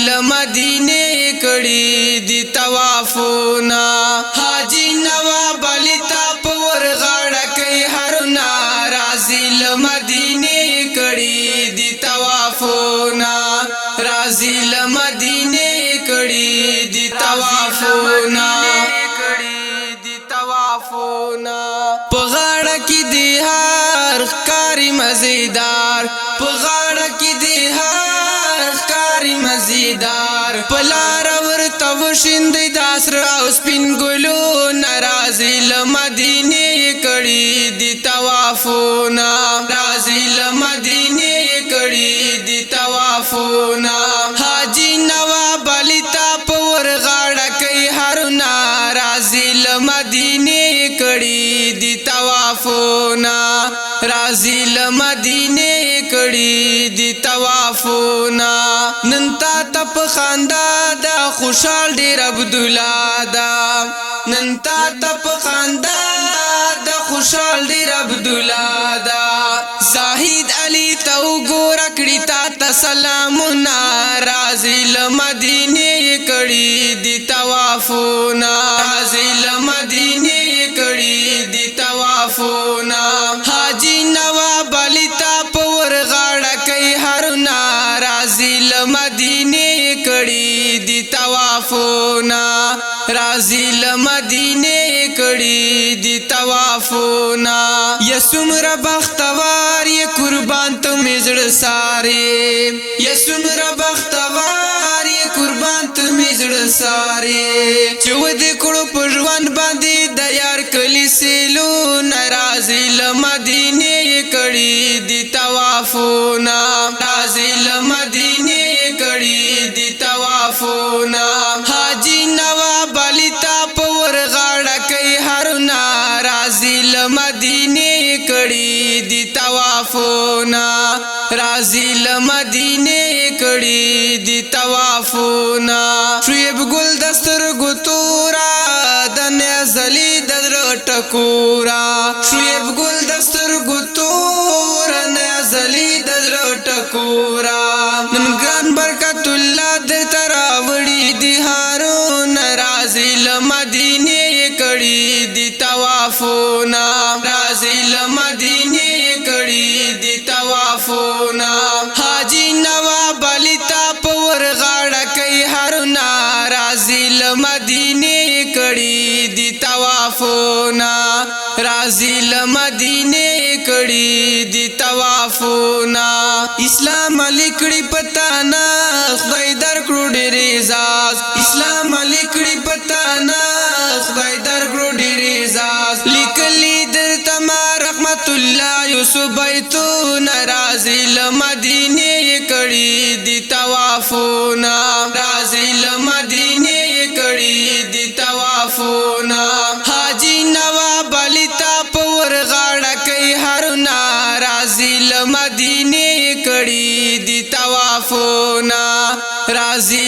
لمدینه کړي دي طوافونه حاجی نواب علی تا پور غاړه کوي هرنا رازی لمدینه کړي دي طوافونه رازی لمدینه کړي دي طوافونه په غاړه کې دی هر ښکاری مزیدار په غاړه کې دی هر ښکاری مزیدار په لار ورته وشیندي د اسر او سپین ګلو ناراضي لمدینه کړي دي طوافونه رازي لمدینه کړي دي طوافونه حاجی نواب علی تا پور غاړه کوي هرنا رازي لمدینه کړي دي طوافونه رازي لمدینه کړي دي طوافونه نن تا تپ خندا دا خوشحال ډیر عبد الله دا نن تا تپ خندا دا خوشحال ډیر عبد الله دا زاهد علی تو ګور کړي تا سلامونه رازي لمدینه کړي دي طوافونه رازي لمدینه کړي دي طوافونه حاجی نواب علی تا پور غاړه کوي هرنا رازي لمدینه کړي دي طوافونه رازي لمدینه کړي دي طوافونه یسمر بختوار ی قربان ته مزړ ساره یسمر بختوار ی قربان ته مزړ ساره چود کړو په ژوند باندې د یار کلی سیلو ناراضی لمدینه کړي دي طوافونه رازي لمدینه کړي دي طوافونه حاجی نواب علی تا پور غاړه کوي هرنا رازي لمدینه کړي دي طوافونه رازي لمدینه کړي دي طوافونه شعیب ګل دستر ګتورا د نزلی د ټکورا شعیب ګل دستر ګتورا نزلی د ټکورا نن ګران برکت الله د تراوړي دي هارون رازي لمدینه کړي دي طوافونه رازي لمدینه کړي دي طوافونه حاجی نواب علی تا پور غاړه کوي هرنا رازي لمدینه کړي دي طوافونه رازي لمدینه کړي دي طوافونه اسلام لیکړي پتانا خدای درکړو ډېر عزاز اسلام لیکړي پتانا خدای درکړو ډېر عزاز لیکلي درته ما رحمت الله یوسف بیتو ناراضي لمدینه کړي دي طوافونه رازي لمدینه کړي دي طوافونه حاجی نواب علی تا پور غاړه کوي هرنا رازي لمدینه کړي دي طوافونه رازي